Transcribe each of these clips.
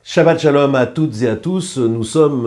Shabbat Shalom à toutes et à tous. Nous sommes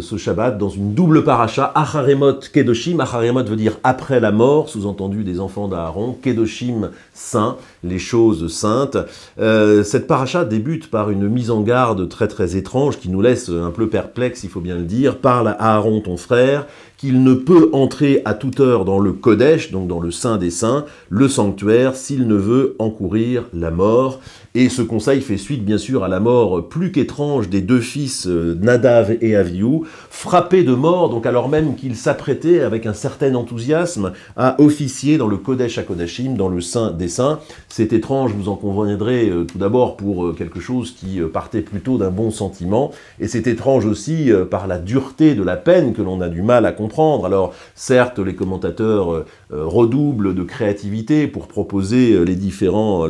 ce Shabbat dans une double paracha, Acharemot Kedoshim. Acharemot veut dire après la mort, sous-entendu des enfants d'Aaron. Kedoshim, saints, les choses saintes. Cette paracha débute par une mise en garde très très étrange qui nous laisse un peu perplexes, il faut bien le dire. Parle à Aaron ton frère qu'il ne peut entrer à toute heure dans le Kodesh, donc dans le Saint des Saints, le sanctuaire, s'il ne veut encourir la mort. Et ce conseil fait suite, bien sûr, à la mort plus qu'étrange des deux fils Nadav et Avihu, frappés de mort, donc alors même qu'ils s'apprêtaient avec un certain enthousiasme à officier dans le Kodesh HaKodashim, dans le Saint des Saints. C'est étrange, vous en conviendrez, tout d'abord pour quelque chose qui partait plutôt d'un bon sentiment, et c'est étrange aussi par la dureté de la peine que l'on a du mal à comprendre. Alors, certes, les commentateurs redoublent de créativité pour proposer les différents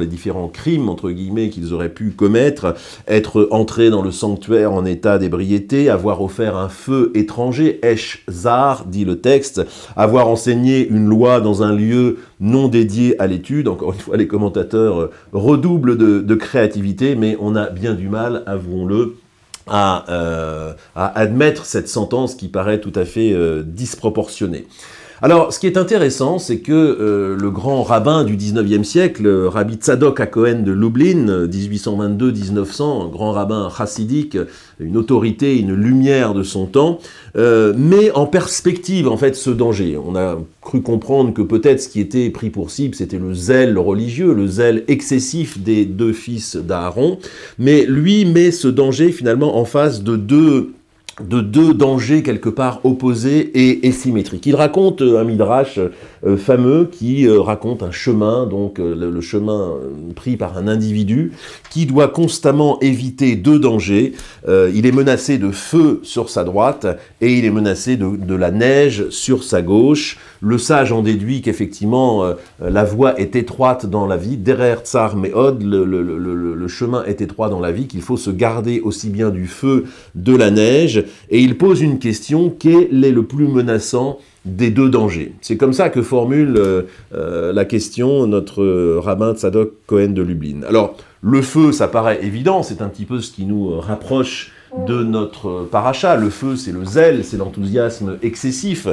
crimes, entre guillemets, qu'ils auraient pu commettre, être entrés dans le sanctuaire en état d'ébriété, avoir offert un feu étranger, Esh Zar, dit le texte, avoir enseigné une loi dans un lieu non dédié à l'étude. Encore une fois, les commentateurs redoublent de créativité, mais on a bien du mal, avouons-le, à admettre cette sentence qui paraît tout à fait disproportionnée. Alors, ce qui est intéressant, c'est que le grand rabbin du 19e siècle, Rabbi Tzadok HaKohen de Lublin, 1822-1900, un grand rabbin chassidique, une autorité, une lumière de son temps, met en perspective en fait ce danger. On a cru comprendre que peut-être ce qui était pris pour cible, c'était le zèle religieux, le zèle excessif des deux fils d'Aaron, mais lui met ce danger finalement en face de deux dangers quelque part opposés et symétriques. Il raconte un midrash fameux qui raconte un chemin, donc le chemin pris par un individu qui doit constamment éviter deux dangers. Il est menacé de feu sur sa droite et il est menacé de la neige sur sa gauche. Le sage en déduit qu'effectivement la voie est étroite dans la vie, derer tsar meod, le chemin est étroit dans la vie, qu'il faut se garder aussi bien du feu, de la neige, et il pose une question: quel est le plus menaçant des deux dangers? C'est comme ça que formule la question notre rabbin Tzadok Cohen de Lublin. Alors, le feu, ça paraît évident, c'est un petit peu ce qui nous rapproche de notre paracha. Le feu, c'est le zèle, c'est l'enthousiasme excessif,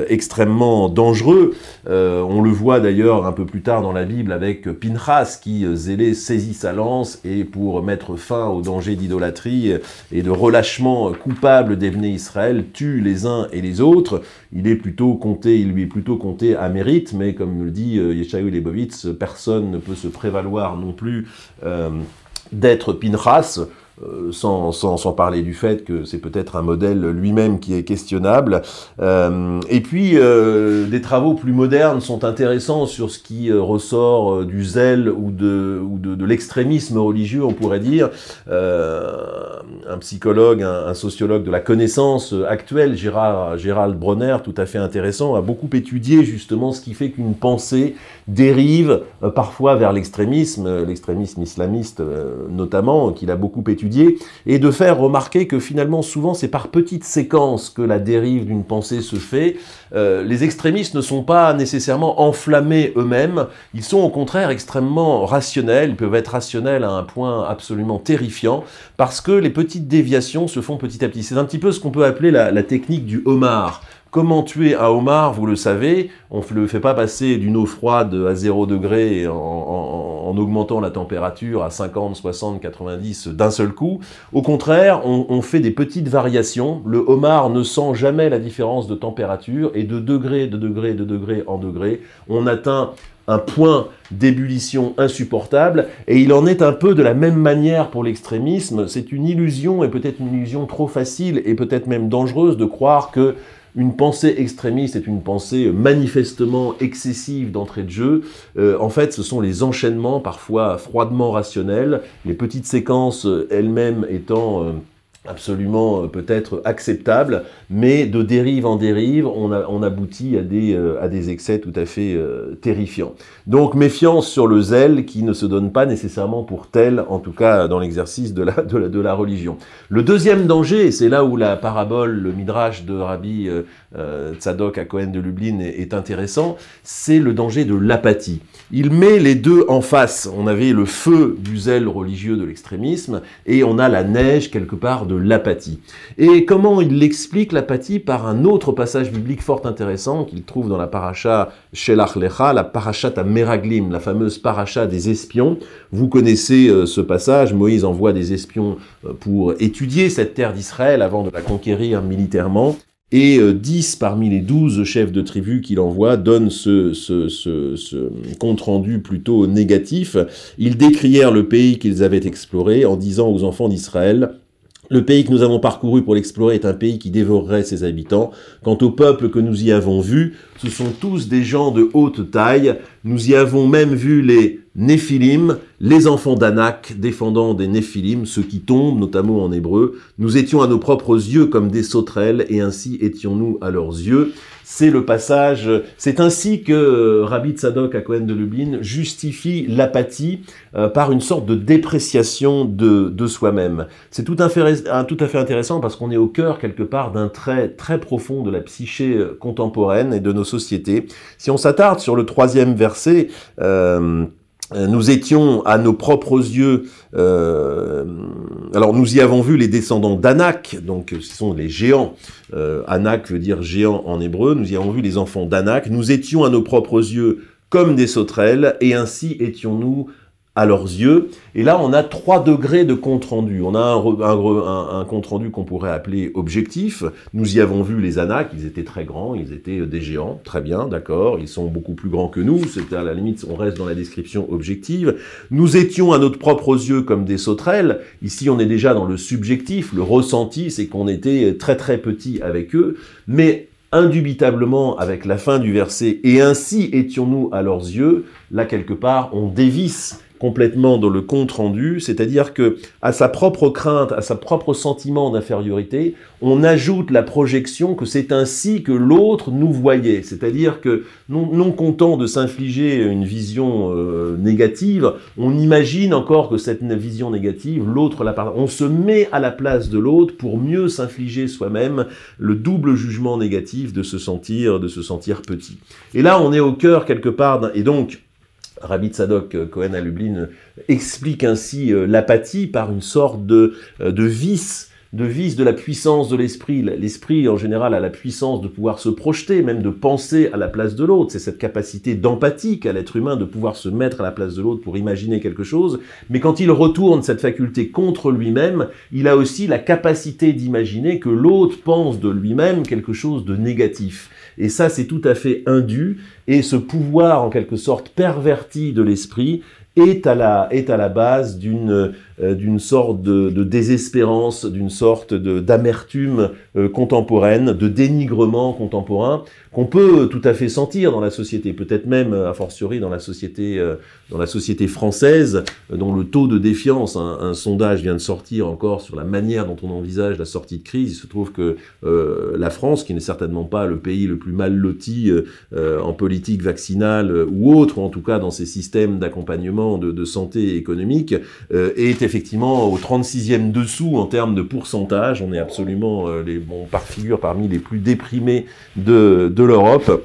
extrêmement dangereux. On le voit d'ailleurs un peu plus tard dans la Bible avec Pinchas qui, zélé, saisit sa lance et pour mettre fin au danger d'idolâtrie et de relâchement coupable des Bnei Israël, tue les uns et les autres. Il lui est plutôt compté à mérite, mais comme le dit Yeshayahu Leibovitz, personne ne peut se prévaloir non plus d'être Pinchas, sans parler du fait que c'est peut-être un modèle lui-même qui est questionnable. Et puis, des travaux plus modernes sont intéressants sur ce qui ressort du zèle ou de l'extrémisme religieux, on pourrait dire. Un psychologue, un sociologue de la connaissance actuelle, Gérald Bronner, tout à fait intéressant, a beaucoup étudié justement ce qui fait qu'une pensée dérive parfois vers l'extrémisme islamiste notamment, qu'il a beaucoup étudié, et de faire remarquer que finalement souvent c'est par petites séquences que la dérive d'une pensée se fait. Les extrémistes ne sont pas nécessairement enflammés eux-mêmes, ils sont au contraire extrêmement rationnels, ils peuvent être rationnels à un point absolument terrifiant, parce que les petites déviations se font petit à petit. C'est un petit peu ce qu'on peut appeler la technique du homard. Comment tuer un homard, vous le savez, on ne le fait pas passer d'une eau froide à 0 degré en augmentant la température à 50, 60, 90 d'un seul coup. Au contraire, on fait des petites variations. Le homard ne sent jamais la différence de température et de degré en degré, on atteint un point d'ébullition insupportable, et il en est un peu de la même manière pour l'extrémisme. C'est une illusion, et peut-être une illusion trop facile, et peut-être même dangereuse, de croire que une pensée extrémiste est une pensée manifestement excessive d'entrée de jeu. En fait, ce sont les enchaînements, parfois froidement rationnels, les petites séquences elles-mêmes étant absolument peut-être acceptable, mais de dérive en dérive, on aboutit à des excès tout à fait terrifiants. Donc méfiance sur le zèle qui ne se donne pas nécessairement pour tel, en tout cas dans l'exercice de la religion. Le deuxième danger, et c'est là où la parabole, le midrash de Rabbi Tzadok HaKohen de Lublin est intéressant, c'est le danger de l'apathie. Il met les deux en face. On avait le feu du zèle religieux de l'extrémisme, et on a la neige quelque part de l'apathie. Et comment il l'explique, l'apathie, par un autre passage biblique fort intéressant qu'il trouve dans la paracha Shelach Lecha, la parachat à Meraglim, la fameuse paracha des espions. Vous connaissez ce passage, Moïse envoie des espions pour étudier cette terre d'Israël avant de la conquérir militairement. Et 10 parmi les 12 chefs de tribu qu'il envoie donnent ce compte-rendu plutôt négatif. Ils décrièrent le pays qu'ils avaient exploré en disant aux enfants d'Israël: le pays que nous avons parcouru pour l'explorer est un pays qui dévorerait ses habitants. Quant au peuple que nous y avons vu, ce sont tous des gens de haute taille. Nous y avons même vu les Néphilim, les enfants d'Anak, défendant des Néphilim, ceux qui tombent, notamment en hébreu. Nous étions à nos propres yeux comme des sauterelles, et ainsi étions-nous à leurs yeux. C'est le passage, c'est ainsi que Rabbi Tzadok HaKohen de Lublin justifie l'apathie par une sorte de dépréciation de soi-même. C'est tout à fait intéressant parce qu'on est au cœur quelque part d'un trait très profond de la psyché contemporaine et de nos sociétés. Si on s'attarde sur le 3e verset, nous étions à nos propres yeux, alors nous y avons vu les descendants d'Anak, donc ce sont les géants, Anak veut dire géant en hébreu, nous y avons vu les enfants d'Anak, nous étions à nos propres yeux comme des sauterelles, et ainsi étions-nous à leurs yeux. Et là, on a 3 degrés de compte-rendu. On a un compte-rendu qu'on pourrait appeler objectif. Nous y avons vu les Anak, ils étaient très grands, ils étaient des géants, très bien, d'accord, ils sont beaucoup plus grands que nous, c'est à la limite, on reste dans la description objective. Nous étions à notre propres yeux comme des sauterelles. Ici, on est déjà dans le subjectif, le ressenti, c'est qu'on était très très petits avec eux, mais indubitablement, avec la fin du verset, et ainsi étions-nous à leurs yeux, là quelque part, on dévisse complètement dans le compte rendu, c'est-à-dire que à sa propre crainte, à sa propre sentiment d'infériorité, on ajoute la projection que c'est ainsi que l'autre nous voyait, c'est-à-dire que non content de s'infliger une vision négative, on imagine encore que cette vision négative, l'autre la partage. On se met à la place de l'autre pour mieux s'infliger soi-même le double jugement négatif de se sentir petit. Et là, on est au cœur quelque part et donc Rabbi Tzadok Cohen à Lublin explique ainsi l'apathie par une sorte de vice de la puissance de l'esprit. L'esprit, en général, a la puissance de pouvoir se projeter, même de penser à la place de l'autre. C'est cette capacité d'empathie qu'a l'être humain de pouvoir se mettre à la place de l'autre pour imaginer quelque chose. Mais quand il retourne cette faculté contre lui-même, il a aussi la capacité d'imaginer que l'autre pense de lui-même quelque chose de négatif. Et ça, c'est tout à fait indu. Et ce pouvoir, en quelque sorte, perverti de l'esprit est à la base d'une sorte de désespérance, d'une sorte d'amertume contemporaine, de dénigrement contemporain qu'on peut tout à fait sentir dans la société, peut-être même a fortiori dans la société française, dont le taux de défiance, un sondage vient de sortir encore sur la manière dont on envisage la sortie de crise. Il se trouve que la France, qui n'est certainement pas le pays le plus mal loti en politique vaccinale ou autre, ou en tout cas dans ses systèmes d'accompagnement de santé économique, est effectivement au 36e dessous en termes de pourcentage. On est absolument, on figure parmi les plus déprimés de l'Europe.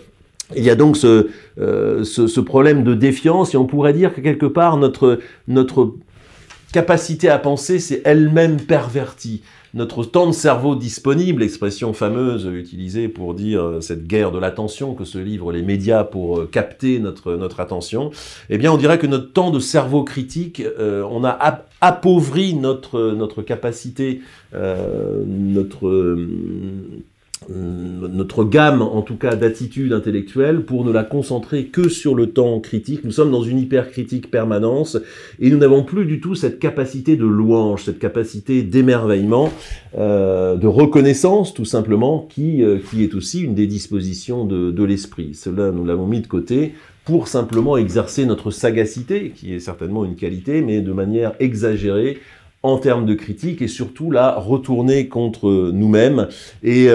Il y a donc ce problème de défiance, et on pourrait dire que quelque part notre capacité à penser s'est elle-même pervertie. Notre temps de cerveau disponible, expression fameuse utilisée pour dire cette guerre de l'attention que se livrent les médias pour capter notre attention, eh bien on dirait que notre temps de cerveau critique, on a appauvri notre capacité, notre gamme, en tout cas, d'attitude intellectuelle pour ne la concentrer que sur le temps critique. Nous sommes dans une hypercritique permanence et nous n'avons plus du tout cette capacité de louange, cette capacité d'émerveillement, de reconnaissance, tout simplement, qui est aussi une des dispositions de l'esprit. Cela, nous l'avons mis de côté pour simplement exercer notre sagacité, qui est certainement une qualité, mais de manière exagérée, en termes de critique et surtout la retourner contre nous-mêmes. Et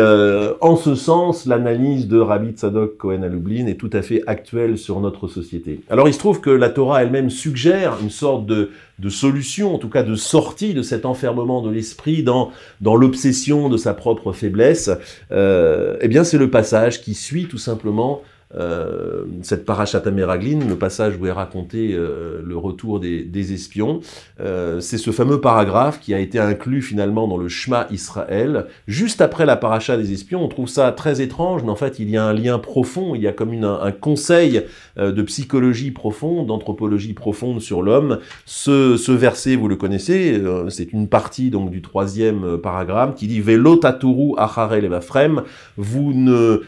en ce sens, l'analyse de Rabbi Tzadok Cohen à Lublin est tout à fait actuelle sur notre société. Alors il se trouve que la Torah elle-même suggère une sorte de solution, en tout cas de sortie de cet enfermement de l'esprit dans l'obsession de sa propre faiblesse. Eh bien c'est le passage qui suit tout simplement cette Parashat Meraglin, le passage où est raconté le retour des espions. C'est ce fameux paragraphe qui a été inclus finalement dans le Shema Israël. Juste après la Parashat des espions, on trouve ça très étrange, mais en fait il y a un lien profond, il y a comme un conseil de psychologie profonde, d'anthropologie profonde sur l'homme. Ce verset, vous le connaissez, c'est une partie donc du 3e paragraphe qui dit « Velo taturu achare levafrem » vous ne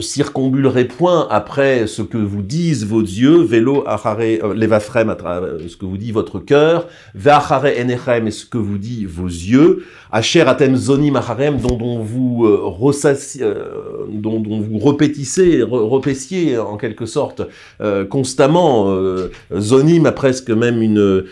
circumbulerez point après ce que vous disent vos yeux, velo achare levafrem, ce que vous dit votre cœur, ve'achare enechem, et ce que vous dit vos yeux, asher atem zonim acharem, dont vous repétissiez en quelque sorte constamment. Zonim a presque même une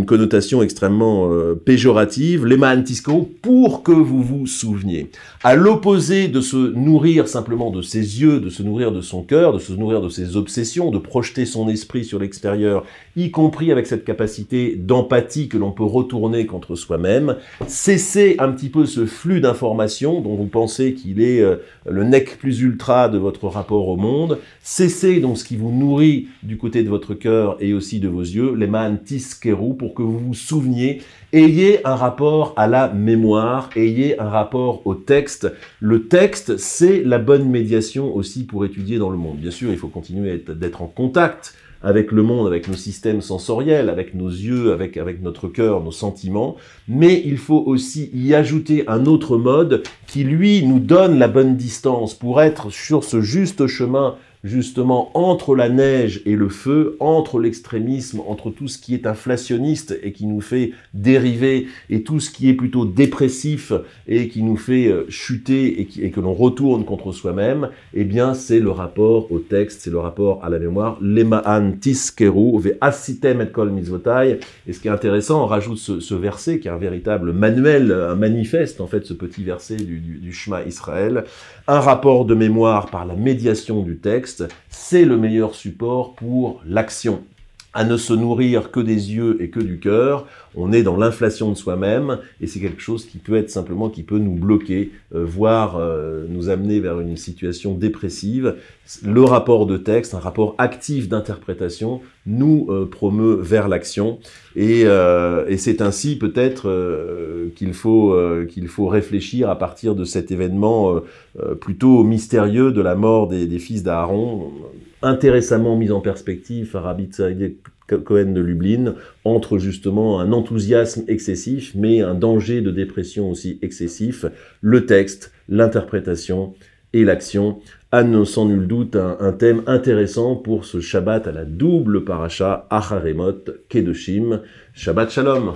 connotation extrêmement péjorative, lema antisko, pour que vous vous souveniez. À l'opposé de se nourrir simplement de ses yeux, de se nourrir de son cœur, de se nourrir de ses obsessions, de projeter son esprit sur l'extérieur, y compris avec cette capacité d'empathie que l'on peut retourner contre soi-même, cessez un petit peu ce flux d'informations dont vous pensez qu'il est le nec plus ultra de votre rapport au monde, cessez donc ce qui vous nourrit du côté de votre cœur et aussi de vos yeux, les man tiskeru, pour que vous vous souveniez, ayez un rapport à la mémoire, ayez un rapport au texte. Le texte, c'est la bonne médiation aussi pour étudier dans le monde. Bien sûr, il faut continuer d'être en contact avec le monde, avec nos systèmes sensoriels, avec nos yeux, avec notre cœur, nos sentiments, mais il faut aussi y ajouter un autre mode qui, lui, nous donne la bonne distance pour être sur ce juste chemin, justement, entre la neige et le feu, entre l'extrémisme, entre tout ce qui est inflationniste et qui nous fait dériver, et tout ce qui est plutôt dépressif et qui nous fait chuter et que l'on retourne contre soi-même, eh bien, c'est le rapport au texte, c'est le rapport à la mémoire. Lema'an tiskeru ve'asitem et kol mitzvotai. Et ce qui est intéressant, on rajoute ce verset, qui est un véritable manuel, un manifeste, en fait, ce petit verset du Shema Israël. Un rapport de mémoire par la médiation du texte, c'est le meilleur support pour l'action. À ne se nourrir que des yeux et que du cœur, on est dans l'inflation de soi-même, et c'est quelque chose qui peut être simplement, qui peut nous bloquer, voire nous amener vers une situation dépressive. Le rapport de texte, un rapport actif d'interprétation, nous promeut vers l'action, et c'est ainsi peut-être qu'il faut réfléchir à partir de cet événement plutôt mystérieux de la mort des fils d'Aaron, intéressamment mis en perspective par Rabbi Tzadok Cohen de Lublin, entre justement un enthousiasme excessif, mais un danger de dépression aussi excessif, le texte, l'interprétation et l'action, sans nul doute un thème intéressant pour ce Shabbat à la double paracha Acharemot Kedoshim. Shabbat Shalom.